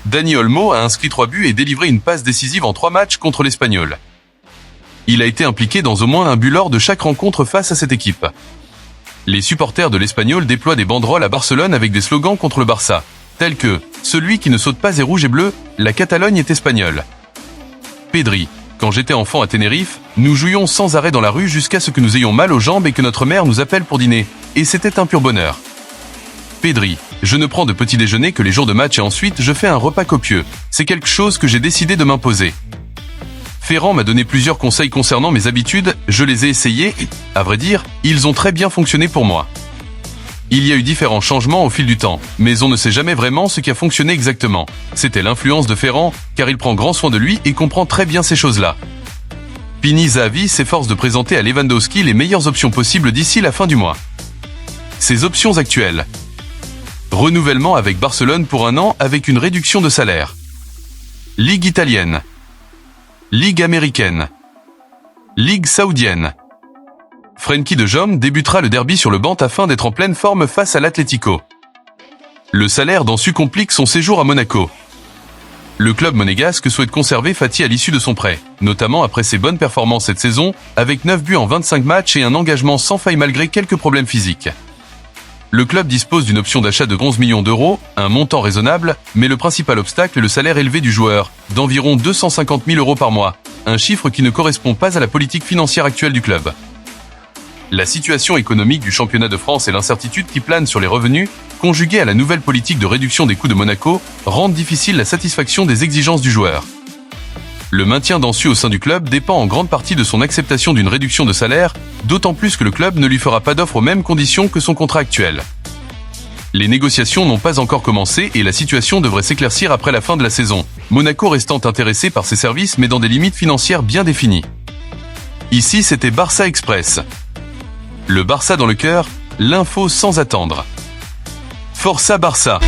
Dani Olmo a inscrit 3 buts et délivré une passe décisive en 3 matchs contre l'Espagnol. Il a été impliqué dans au moins un but lors de chaque rencontre face à cette équipe. Les supporters de l'Espagnol déploient des banderoles à Barcelone avec des slogans contre le Barça, tels que « Celui qui ne saute pas est rouge et bleu, la Catalogne est espagnole ». Pedri: quand j'étais enfant à Tenerife, nous jouions sans arrêt dans la rue jusqu'à ce que nous ayons mal aux jambes et que notre mère nous appelle pour dîner, et c'était un pur bonheur. Pedri: je ne prends de petit déjeuner que les jours de match et ensuite je fais un repas copieux, c'est quelque chose que j'ai décidé de m'imposer. Ferran m'a donné plusieurs conseils concernant mes habitudes, je les ai essayés et, à vrai dire, ils ont très bien fonctionné pour moi. Il y a eu différents changements au fil du temps, mais on ne sait jamais vraiment ce qui a fonctionné exactement. C'était l'influence de Ferran, car il prend grand soin de lui et comprend très bien ces choses-là. Pini Zahavi s'efforce de présenter à Lewandowski les meilleures options possibles d'ici la fin du mois. Ses options actuelles: renouvellement avec Barcelone pour 1 an avec une réduction de salaire. Ligue italienne. Ligue américaine. Ligue saoudienne. Frenkie de Jong débutera le derby sur le banc afin d'être en pleine forme face à l'Atlético. Le salaire d'Ansu complique son séjour à Monaco. Le club monégasque souhaite conserver Fati à l'issue de son prêt, notamment après ses bonnes performances cette saison, avec 9 buts en 25 matchs et un engagement sans faille malgré quelques problèmes physiques. Le club dispose d'une option d'achat de 11 millions d'euros, un montant raisonnable, mais le principal obstacle est le salaire élevé du joueur, d'environ 250 000 euros par mois, un chiffre qui ne correspond pas à la politique financière actuelle du club. La situation économique du championnat de France et l'incertitude qui plane sur les revenus, conjuguée à la nouvelle politique de réduction des coûts de Monaco, rendent difficile la satisfaction des exigences du joueur. Le maintien d'Ansu au sein du club dépend en grande partie de son acceptation d'une réduction de salaire, d'autant plus que le club ne lui fera pas d'offre aux mêmes conditions que son contrat actuel. Les négociations n'ont pas encore commencé et la situation devrait s'éclaircir après la fin de la saison, Monaco restant intéressé par ses services mais dans des limites financières bien définies. Ici c'était Barça Express. Le Barça dans le cœur, l'info sans attendre. Força Barça!